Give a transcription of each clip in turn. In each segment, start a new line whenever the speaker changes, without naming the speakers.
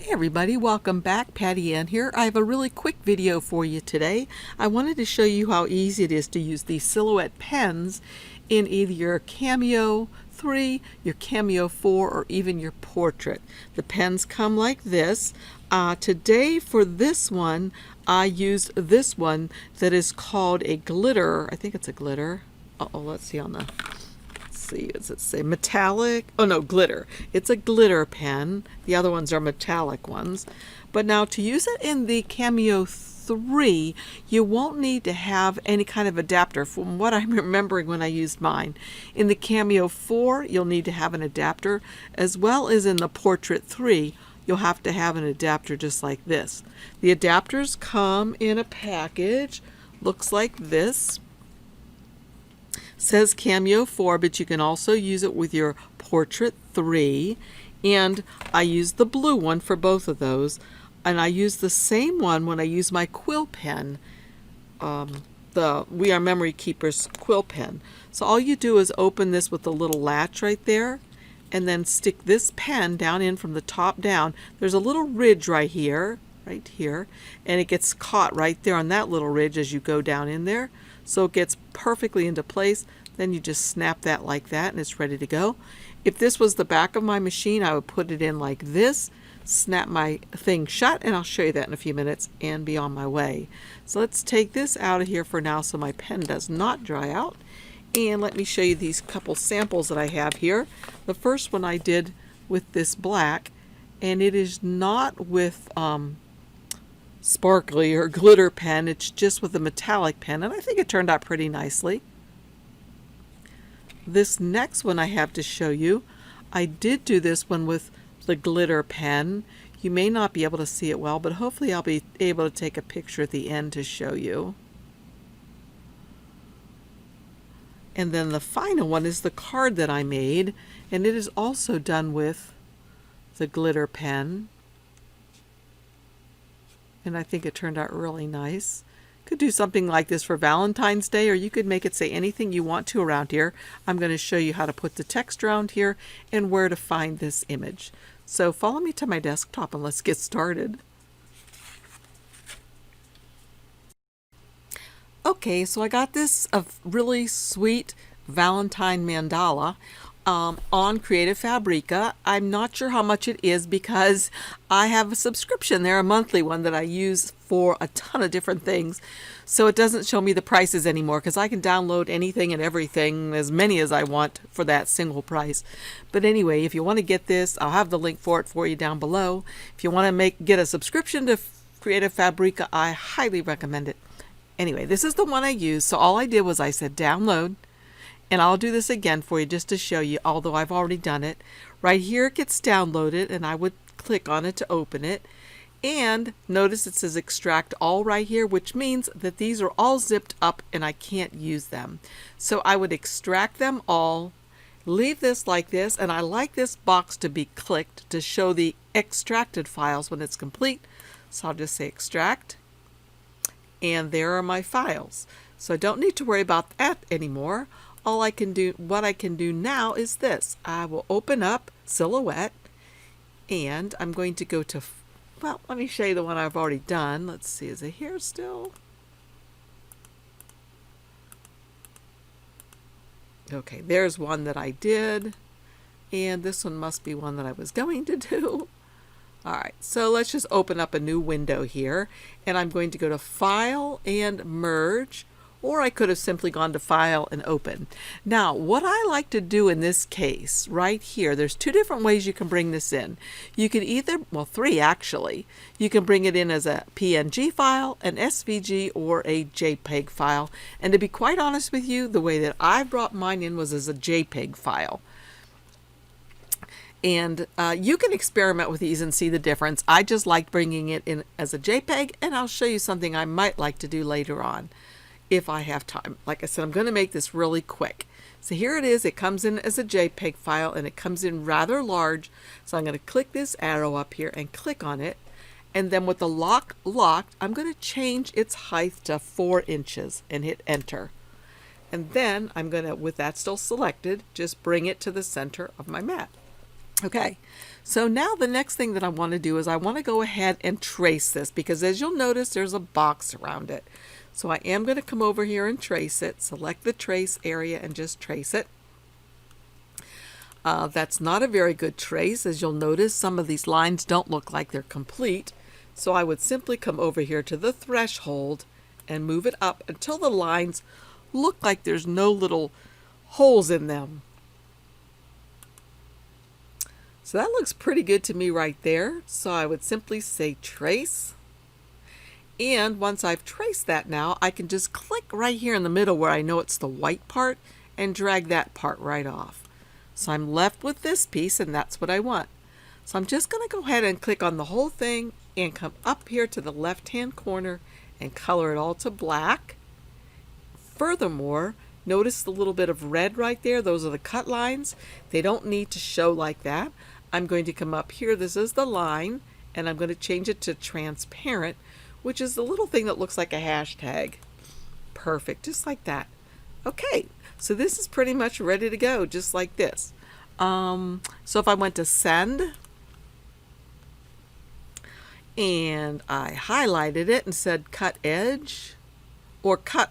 Hey everybody, welcome back. Patty Ann here. I have a really quick video for you today. I wanted to show you how easy it is to use these silhouette pens in either your Cameo 3, your Cameo 4, or even your portrait. The pens come like this. Today for this one, I used this one that is called a glitter. I think it's a glitter. Let's see on the... Does it say metallic? Oh no, glitter. It's a glitter pen. The other ones are metallic ones. But now to use it in the Cameo 3, you won't need to have any kind of adapter from what I'm remembering when I used mine. In the Cameo 4, you'll need to have an adapter, as well as in the Portrait 3, you'll have to have an adapter just like this. The adapters come in a package, looks like this. Says Cameo 4, but you can also use it with your Portrait 3, and I use the blue one for both of those, and I use the same one when I use my quill pen, the We Are Memory Keepers quill pen. So all you do is open this with the little latch right there, and then stick this pen down in from the top down. There's a little ridge right here, and it gets caught right there on that little ridge as you go down in there. So it gets perfectly into place. Then you just snap that like that and it's ready to go. If this was the back of my machine, I would put it in like this, snap my thing shut, and I'll show you that in a few minutes and be on my way. So let's take this out of here for now so my pen does not dry out. And let me show you these couple samples that I have here. The first one I did with this black, and it is not with sparkly or glitter pen, it's just with a metallic pen, and I think it turned out pretty nicely. This next one I have to show you, I did do this one with the glitter pen. You may not be able to see it well, but hopefully I'll be able to take a picture at the end to show you. And then the final one is the card that I made, and it is also done with the glitter pen. And I think it turned out really nice. Could do something like this for Valentine's Day, or you could make it say anything you want to around here. I'm going to show you how to put the text around here and where to find this image. So follow me to my desktop and let's get started. Okay, so I got this a really sweet Valentine mandala on Creative Fabrica. I'm not sure how much it is because I have a subscription there, a monthly one that I use for a ton of different things. So it doesn't show me the prices anymore because I can download anything and everything, as many as I want, for that single price. But anyway, if you want to get this, I'll have the link for it for you down below. If you want to get a subscription to Creative Fabrica, I highly recommend it. Anyway, this is the one I used. So all I did was I said download. And I'll do this again for you just to show you, although I've already done it. Right here it gets downloaded, and I would click on it to open it. And notice it says extract all right here, which means that these are all zipped up and I can't use them. So I would extract them all, leave this like this, and I like this box to be clicked to show the extracted files when it's complete. So I'll just say extract, and there are my files. So I don't need to worry about that anymore. What I can do now is this. I will open up Silhouette, and I'm going to go to, well, let me show you the one I've already done. Let's see, is it here still? Okay, there's one that I did, and this one must be one that I was going to do. All right, so let's just open up a new window here, and I'm going to go to File and Merge. Or I could have simply gone to File and Open. Now, what I like to do in this case, right here, there's two different ways you can bring this in. You can either, well, three actually. You can bring it in as a PNG file, an SVG, or a JPEG file. And to be quite honest with you, the way that I brought mine in was as a JPEG file. And you can experiment with these and see the difference. I just like bringing it in as a JPEG, and I'll show you something I might like to do later on, if I have time. Like I said, I'm going to make this really quick. So here it is. It comes in as a JPEG file, and it comes in rather large. So I'm going to click this arrow up here and click on it. And then with the locked, I'm going to change its height to 4 inches and hit enter. And then I'm going to, with that still selected, just bring it to the center of my mat. Okay, so now the next thing that I want to do is I want to go ahead and trace this, because as you'll notice, there's a box around it. So I am going to come over here and trace it, select the trace area and just trace it. That's not a very good trace. As you'll notice, some of these lines don't look like they're complete. So I would simply come over here to the threshold and move it up until the lines look like there's no little holes in them. So that looks pretty good to me right there. So I would simply say trace. And once I've traced that now, I can just click right here in the middle where I know it's the white part and drag that part right off. So I'm left with this piece, and that's what I want. So I'm just going to go ahead and click on the whole thing and come up here to the left-hand corner and color it all to black. Furthermore, notice the little bit of red right there. Those are the cut lines. They don't need to show like that. I'm going to come up here. This is the line, and I'm going to change it to transparent, which is the little thing that looks like a hashtag. Perfect, just like that. Okay, so this is pretty much ready to go, just like this. So if I went to send, and I highlighted it and said cut edge, or cut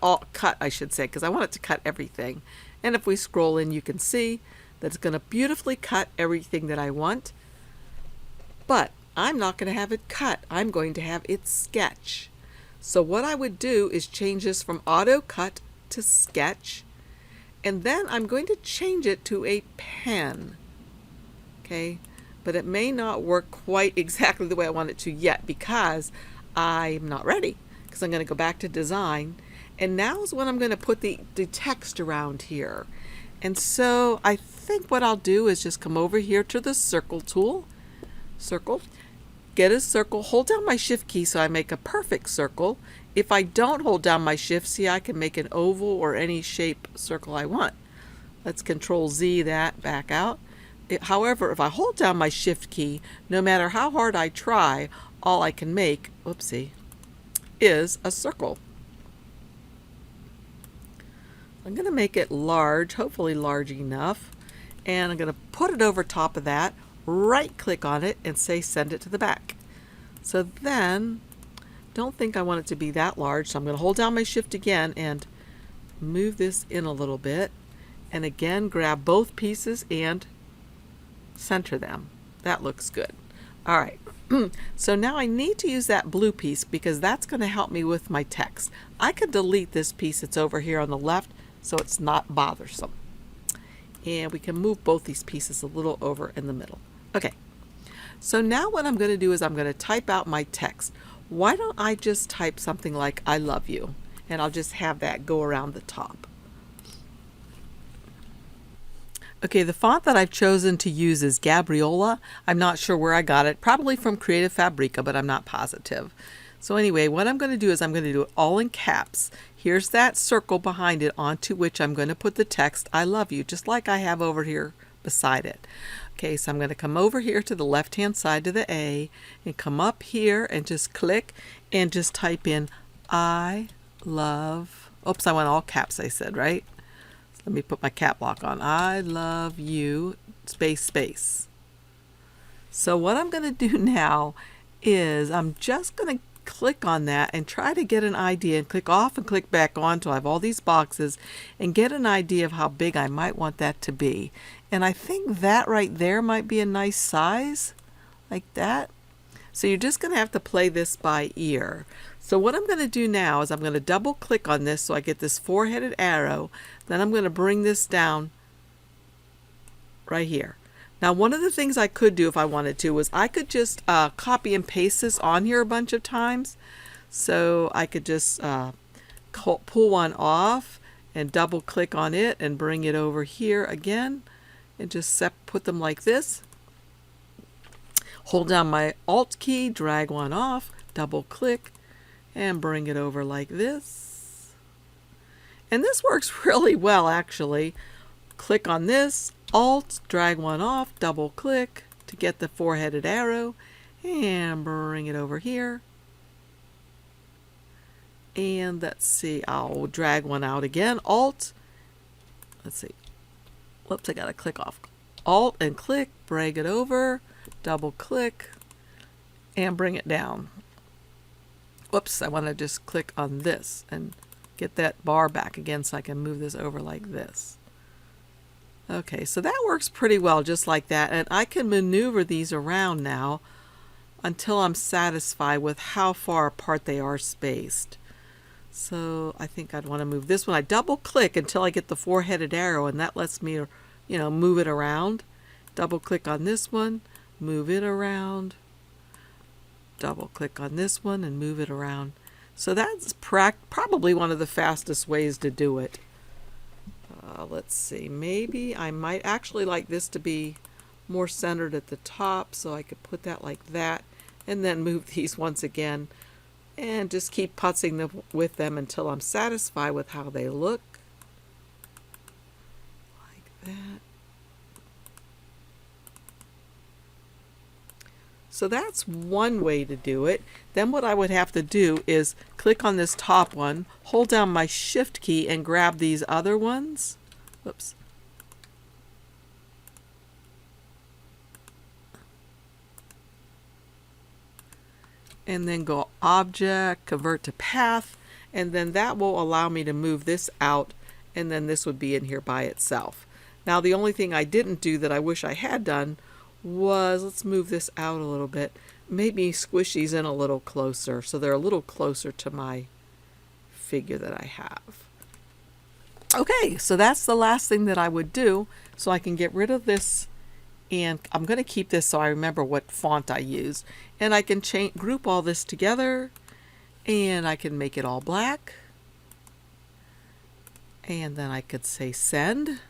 I should say, because I want it to cut everything. And if we scroll in, you can see that it's going to beautifully cut everything that I want. But I'm not going to have it cut. I'm going to have it sketch. So what I would do is change this from auto cut to sketch, and then I'm going to change it to a pen. Okay, but it may not work quite exactly the way I want it to yet, because I'm not ready, because I'm going to go back to design, and now is when I'm going to put the text around here. And so I think what I'll do is just come over here to the circle tool, circle, get a circle, hold down my shift key so I make a perfect circle. If I don't hold down my shift, see, I can make an oval or any shape circle I want. Let's Control Z that back out. However, if I hold down my shift key, no matter how hard I try, all I can make, oopsie, is a circle. I'm going to make it large, hopefully large enough, and I'm going to put it over top of that, right click on it and say send it to the back. So then, don't think I want it to be that large, so I'm going to hold down my shift again and move this in a little bit, and again grab both pieces and center them. That looks good. Alright, so now I need to use that blue piece because that's going to help me with my text. I could delete this piece that's over here on the left so it's not bothersome. And we can move both these pieces a little over in the middle. Okay, so now what I'm going to do is I'm going to type out my text. Why don't I just type something like I love you, and I'll just have that go around the top. Okay, the font that I've chosen to use is Gabriola. I'm not sure where I got it, probably from Creative Fabrica, but I'm not positive. So anyway, what I'm going to do is I'm going to do it all in caps. Here's that circle behind it onto which I'm going to put the text I love you, just like I have over here beside it. Okay, so I'm going to come over here to the left hand side to the A and come up here and just click and just type in I love, oops, I went all caps I said, right? Let me put my cap lock on. I love you, space, space. So what I'm going to do now is I'm just going to click on that and try to get an idea, and click off and click back on until I have all these boxes and get an idea of how big I might want that to be. And I think that right there might be a nice size, like that. So you're just going to have to play this by ear. So what I'm going to do now is I'm going to double click on this so I get this four-headed arrow. Then I'm going to bring this down right here. Now one of the things I could do if I wanted to was I could just copy and paste this on here a bunch of times. So I could just pull one off and double click on it and bring it over here again and just put them like this. Hold down my Alt key, drag one off, double click, and bring it over like this. And this works really well actually. Click on this, Alt, drag one off, double click to get the four-headed arrow, and bring it over here. And let's see, I'll drag one out again, Alt. Let's see. Whoops, I gotta click off. Alt and click, drag it over, double click, and bring it down. Whoops, I want to just click on this and get that bar back again so I can move this over like this. Okay, so that works pretty well just like that, and I can maneuver these around now until I'm satisfied with how far apart they are spaced. So I think I'd want to move this one. I double click until I get the four-headed arrow, and that lets me, move it around. Double click on this one, move it around. Double click on this one and move it around. So that's probably one of the fastest ways to do it. Let's see, maybe I might actually like this to be more centered at the top, so I could put that like that, and then move these once again and just keep putzing with them until I'm satisfied with how they look. Like that. So that's one way to do it. Then what I would have to do is click on this top one, hold down my shift key and grab these other ones. Whoops. And then go Object, Convert to Path, and then that will allow me to move this out, and then this would be in here by itself. Now the only thing I didn't do that I wish I had done was, let's move this out a little bit, maybe squish these in a little closer so they're a little closer to my figure that I have. Okay, so that's the last thing that I would do, so I can get rid of this, and I'm going to keep this so I remember what font I use, and I can group all this together, and I can make it all black, and then I could say send.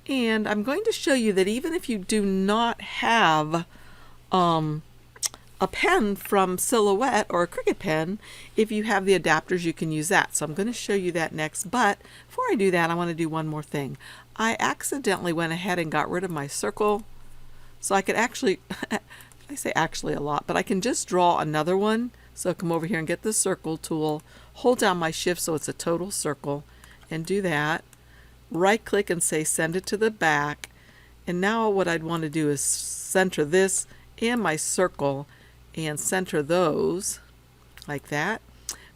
And I'm going to show you that even if you do not have a pen from Silhouette or a Cricut pen, if you have the adapters, you can use that. So I'm going to show you that next. But before I do that, I want to do one more thing. I accidentally went ahead and got rid of my circle. So I could actually, I say actually a lot, but I can just draw another one. So come over here and get the circle tool, hold down my shift so it's a total circle, and do that. Right click and say send it to the back, and now what I'd want to do is center this and my circle and center those like that.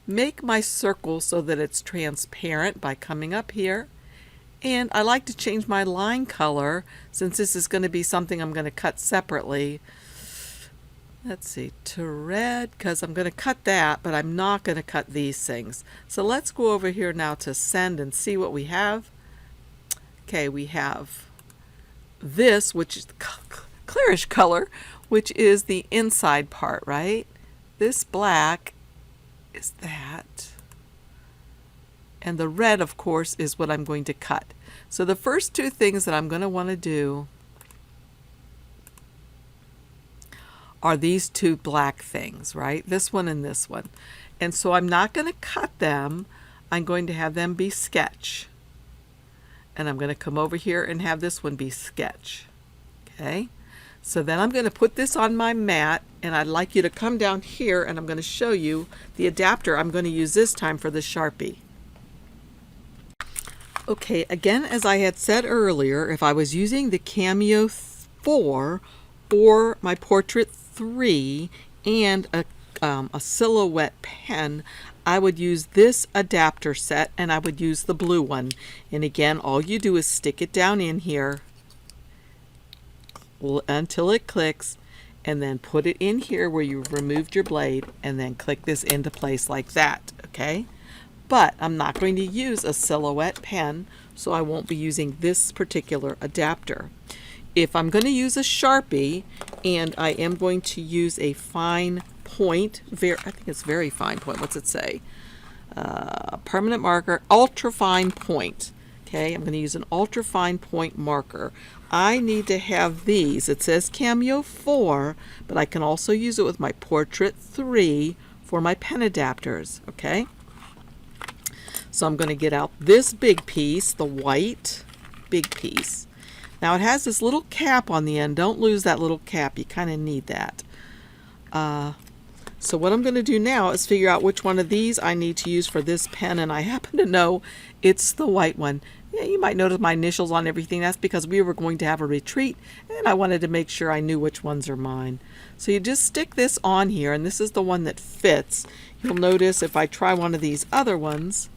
Make my circle so that it's transparent by coming up here, and I like to change my line color since this is going to be something I'm going to cut separately. Let's see, to red, because I'm going to cut that, but I'm not going to cut these things. So let's go over here now to send and see what we have. Okay, we have this, which is the clearish color, which is the inside part, right? This black is that. And the red, of course, is what I'm going to cut. So the first two things that I'm going to want to do are these two black things, right? This one and this one. And so I'm not going to cut them. I'm going to have them be sketch. And I'm going to come over here and have this one be sketch. Okay, so then I'm going to put this on my mat, and I'd like you to come down here, and I'm going to show you the adapter I'm going to use this time for the Sharpie. Okay, again, as I had said earlier, if I was using the Cameo 4 or my Portrait 3 and a Silhouette pen, I would use this adapter set, and I would use the blue one. And again, all you do is stick it down in here until it clicks, and then put it in here where you've removed your blade, and then click this into place like that. Okay, but I'm not going to use a Silhouette pen, so I won't be using this particular adapter. If I'm going to use a Sharpie, and I am going to use a fine point, I think it's very fine point, what's it say? Permanent marker, ultra fine point. Okay, I'm going to use an ultra fine point marker. I need to have these. It says Cameo 4, but I can also use it with my Portrait 3 for my pen adapters. Okay, so I'm going to get out this big piece, the white big piece. Now it has this little cap on the end. Don't lose that little cap. You kind of need that. So what I'm going to do now is figure out which one of these I need to use for this pen, and I happen to know it's the white one. Yeah, you might notice my initials on everything. That's because we were going to have a retreat and I wanted to make sure I knew which ones are mine. So you just stick this on here, and this is the one that fits. You'll notice if I try one of these other ones,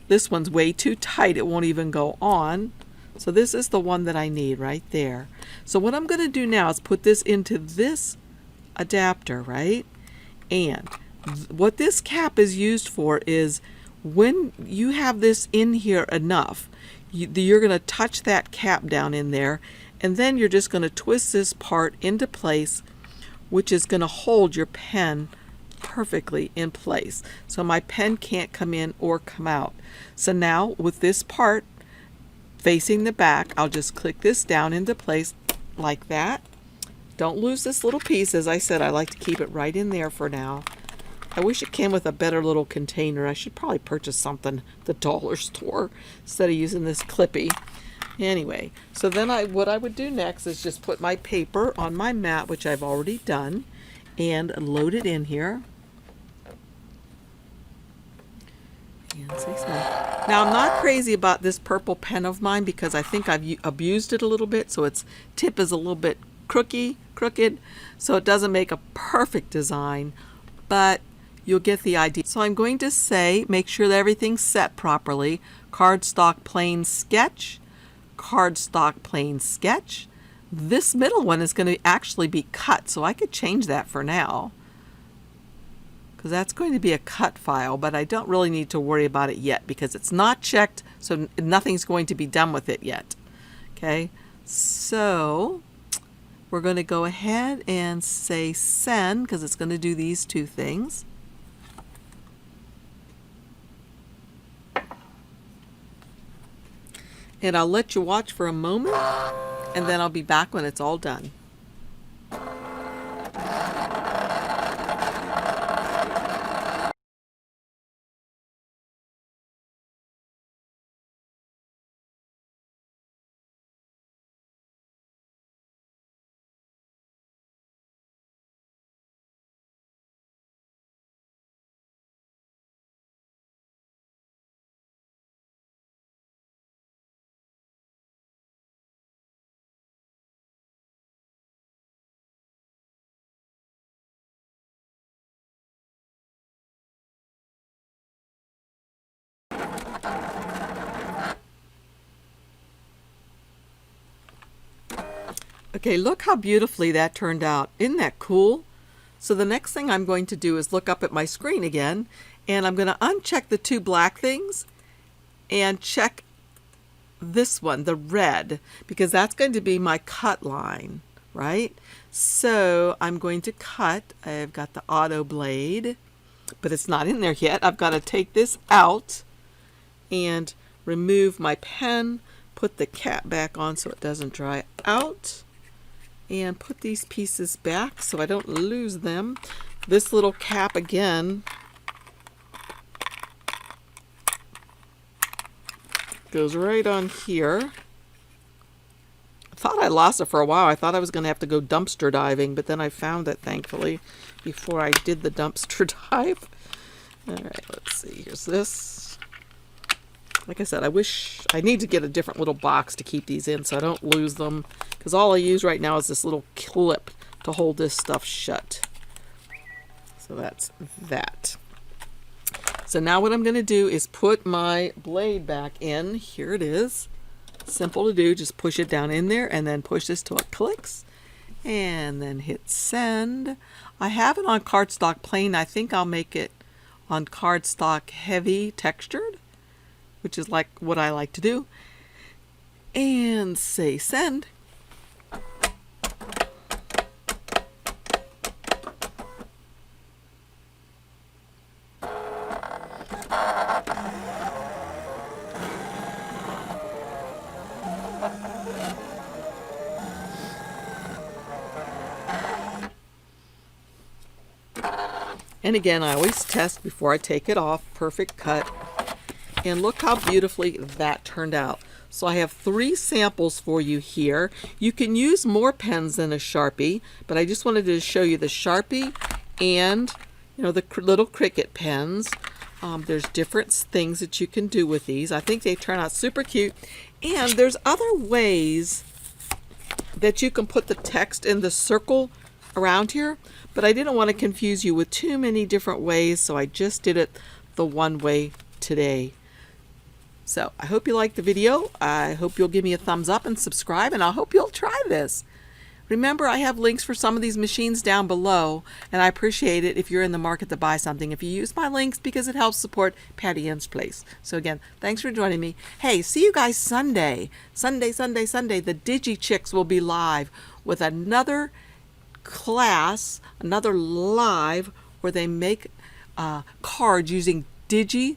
this one's way too tight. It won't even go on. So this is the one that I need right there. So what I'm going to do now is put this into this adapter, right? And what this cap is used for is when you have this in here enough, you're going to touch that cap down in there, and then you're just going to twist this part into place, which is going to hold your pen perfectly in place. So my pen can't come in or come out. So now with this part facing the back, I'll just click this down into place like that. Don't lose this little piece. As I said, I like to keep it right in there for now. I wish it came with a better little container. I should probably purchase something at the dollar store instead of using this clippy. Anyway, so then what I would do next is just put my paper on my mat, which I've already done, and load it in here. And say so. Now I'm not crazy about this purple pen of mine because I think I've abused it a little bit, so its tip is a little bit crooked, so it doesn't make a perfect design, but you'll get the idea. So I'm going to say, make sure that everything's set properly. Cardstock plain sketch, cardstock plain sketch. This middle one is going to actually be cut, so I could change that for now, because that's going to be a cut file, but I don't really need to worry about it yet because it's not checked, so nothing's going to be done with it yet. Okay, so we're going to go ahead and say send, because it's going to do these two things. And I'll let you watch for a moment, and then I'll be back when it's all done. Okay, look how beautifully that turned out. Isn't that cool? So the next thing I'm going to do is look up at my screen again, and I'm going to uncheck the two black things and check this one, the red, because that's going to be my cut line, right? So I'm going to cut. I've got the auto blade, but it's not in there yet. I've got to take this out and remove my pen, put the cap back on so it doesn't dry out, and put these pieces back so I don't lose them. This little cap again goes right on here. I thought I lost it for a while. I thought I was going to have to go dumpster diving, but then I found it, thankfully, before I did the dumpster dive. All right, let's see. Here's this. Like I said, I need to get a different little box to keep these in so I don't lose them, because all I use right now is this little clip to hold this stuff shut. So that's that. So now what I'm going to do is put my blade back in. Here it is. Simple to do. Just push it down in there and then push this till it clicks. And then hit send. I have it on cardstock plain. I think I'll make it on cardstock heavy textured, which is like what I like to do. And say send. And again, I always test before I take it off. Perfect cut. And look how beautifully that turned out. So I have 3 samples for you here. You can use more pens than a Sharpie, but I just wanted to show you the Sharpie and, you know, the little Cricut pens. There's different things that you can do with these. I think they turn out super cute. And there's other ways that you can put the text in the circle around here, but I didn't want to confuse you with too many different ways, so I just did it the one way today. So I hope you liked the video. I hope you'll give me a thumbs up and subscribe, and I hope you'll try this. Remember, I have links for some of these machines down below, and I appreciate it if you're in the market to buy something, if you use my links, because it helps support Patty Ann's Place. So again, thanks for joining me. Hey, see you guys Sunday. Sunday. The Digi Chicks will be live with another class, another live, where they make cards using Digi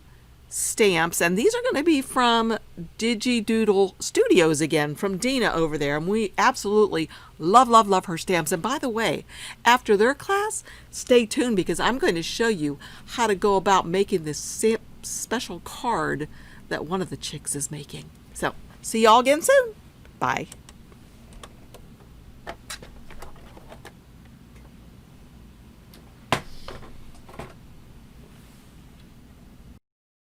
stamps, and these are going to be from Digi Doodle Studios again, from Dina over there, and we absolutely love her stamps. And by the way, after their class, stay tuned, because I'm going to show you how to go about making this special card that one of the chicks is making. So see y'all again soon. Bye.